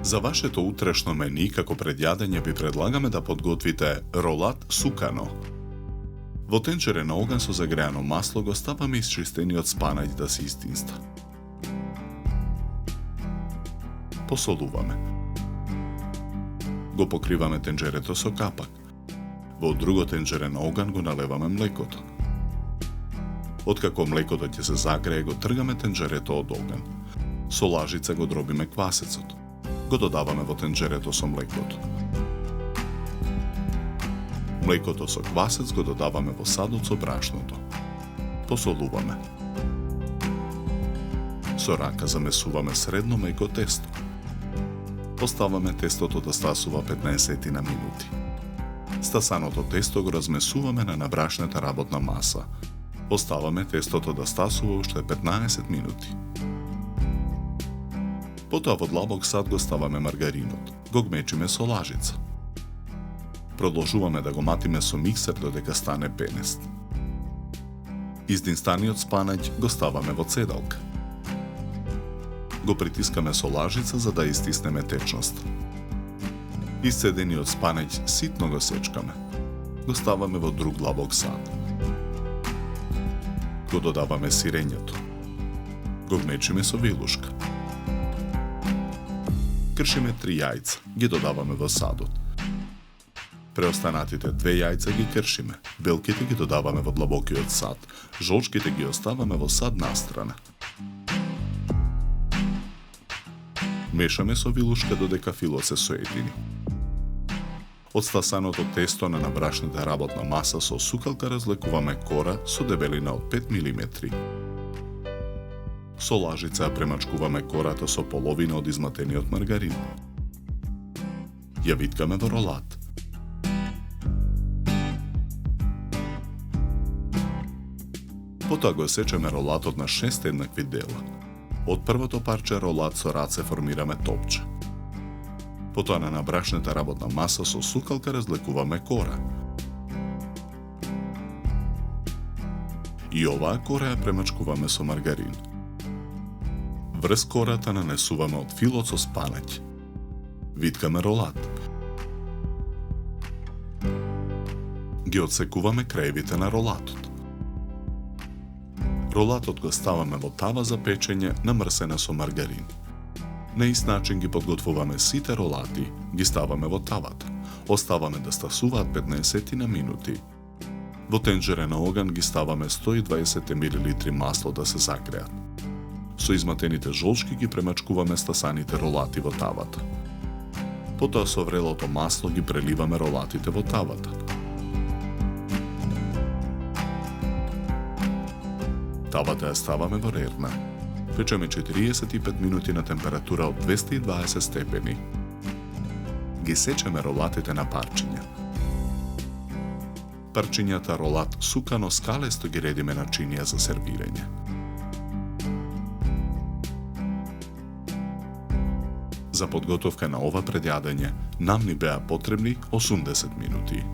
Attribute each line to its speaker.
Speaker 1: За вашето утрешно мени, како пред јадење, ви предлагаме да подготвите ролат сукано. Во тенџере на оган со загреано масло го ставаме исчистениот спанаќ да се истинста. Посолуваме. Го покриваме тенџерето со капак. Во друго тенџере на оган го налеваме млекото. Откако млекото ќе се загрее, го тргаме тенџерето од оган. Со лажица го дробиме квасецот. Го додаваме во тенџерето со млекото. Млекото со квасец го додаваме во садот со брашното. Посолуваме. Со рака замесуваме средно меко тесто. Поставаме тестото да стасува 15 на минути. Стасаното тесто го размесуваме на набрашната работна маса. Оставаме тестото да стасува уште 15 минути. Потоа во длабок сад го ставаме маргаринот. Го гмечиме со лажица. Продолжуваме да го матиме со миксер додека стане пенест. Издинстаниот спанаќ го ставаме во цедалка. Го притискаме со лажица за да истиснеме течност. Исцедениот спанаќ ситно го сечкаме. Го ставаме во друг длабок сад. Го додаваме сирењето. Го гмечиме со вилушка. Кршиме 3 јајца, ги додаваме во садот. Преостанатите 2 јајца ги кршиме, белките ги додаваме во длабокиот сад, жолчките ги оставаме во сад настрана. Мешаме со вилушка додека филот се соедини. Од стасаното тесто на набрашната работна маса со сукалка разлекуваме кора со дебелина од 5 мм. Со лажица премачкуваме кората со половина од изматениот маргарин. Ја виткаме во ролат. Потоа го сечеме ролатот на 6 еднакви дела. Од првото парче ролат со раце формираме топче. Потоа на набрашната работна маса со сукалка разлекуваме кора. И оваа кора ја премачкуваме со маргарин. Врз кората нанесуваме од филот со спанаќ. Виткаме ролат. Ги отсекуваме краевите на ролатот. Ролатот го ставаме во тава за печење намрсена со маргарин. На ист начин ги подготвуваме сите ролати, ги ставаме во тавата. Оставаме да стасуваат 15 на минути. Во тенџере на оган ги ставаме 120 мл масло да се загреат. Со изматените жолчки ги премачкуваме стасаните ролати во тавата. Потоа со врелото масло ги преливаме ролатите во тавата. Тавата ја ставаме во рерна. Печеме 45 минути на температура од 220 степени. Ги сечеме ролатите на парчиња. Парчињата ролат сукано скалесто ги редиме на чинија за сервирање. За подготовка на ова предјадење нам ни беа потребни 80 минути.